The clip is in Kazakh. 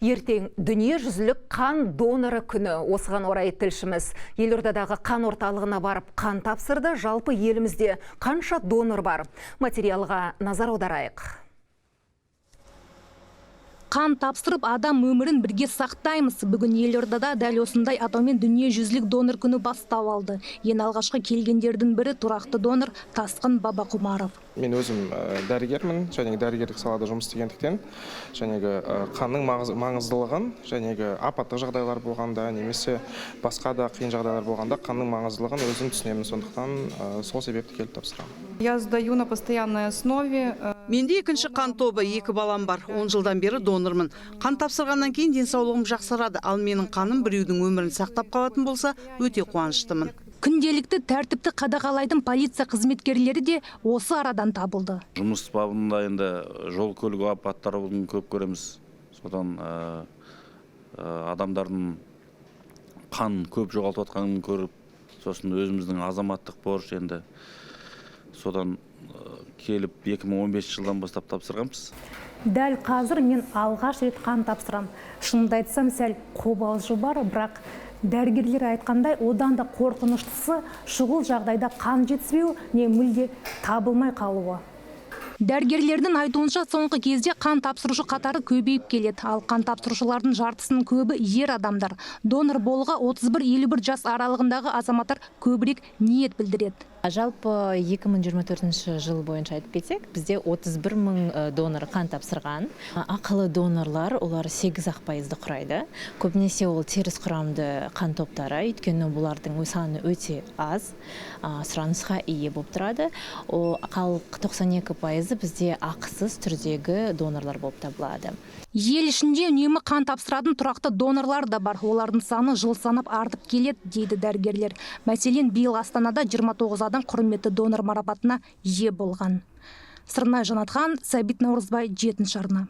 Ертең дүниежүзілік қан доноры күні. Осыған орай тілшіміз елордадағы қан орталығына барып қан тапсырды. Жалпы елімізде қанша донор бар? Материалға назар аударайық. Қан тапсырып, адам өмірін бірге сақтаймыз. Бүгін елордада дәл осындай атаумен дүниежүзілік донор күні бастау алды. Ең алғашқы келгендердің бірі тұрақты донор Тасқын Бабақұмаров. Мен өзім дәрігермін, және дәрігерлік салада жұмыс істегендіктен, және қанның маңыздылығын, және апаттық жағдайлар болғанда, немесе басқа да қиын жағдайлар болғанда қанның маңыздылығын өзім түсінемін, сондықтан сол себепті келіп тапсырамын. Я сдаю на постоянной основе. Менде екінші қан тобы, 2 балам бар. 10 жылдан бері донормын. Қан тапсырғаннан кейін денсаулығым жақсарады, ал менің қаным біреудің өмірін сақтап қалатын болса, өте қуаныштымын. Күнделікті тәртіпті қадағалайтын полиция қызметкерлері де осы арадан табылды. Жұмыс бабында енді жол көлік апаттарын көп көреміз. Содан адамдардың қан көп жоғалтып жатқанын көріп, сосын өзіміздің азаматтық борыш енді содан келіп 2015 жылдан бастап тапсырғанбыз. Дәл қазір мен алғаш рет қан тапсырам. Шынымды айтсам, сәл қобалжу бар, бірақ дәрігерлер айтқандай, одан да қорқыныштысы шұғыл жағдайда қан жетіспеу не мүлде табылмай қалуы. Дәрігерлердің айтуынша соңғы кезде қан тапсырушы қатары көбейіп келеді. Ал қан тапсырушылардың жартысының көбі ер адамдар. Донор болуға 31-51 жас аралығындағы азаматтар көбірек ниет білдіреді. Жалпы 2024 жыл бойынша айтып кетсек, бізде 31 мың донор қан тапсырған. Ақылы донорлар, олар 8% құрайды. Көбінесе ол теріс құрамды қан топтары, өйткені бұлардың саны өте аз, сұранысқа ие болып тұрады. Қал 92% бізде ақысыз түрдегі донорлар болып табылады. Ел ішінде үнемі қан тапсыратын тұрақты донорлар да бар. Олардың саны жыл санап артып келеді, дейді дәрігерлер. Мәселен, биыл Астанада 29 адам құрметті донор марапатына ие болған. Сырнай Жанатхан, Сәбит Наурызбай, 7-ші арна.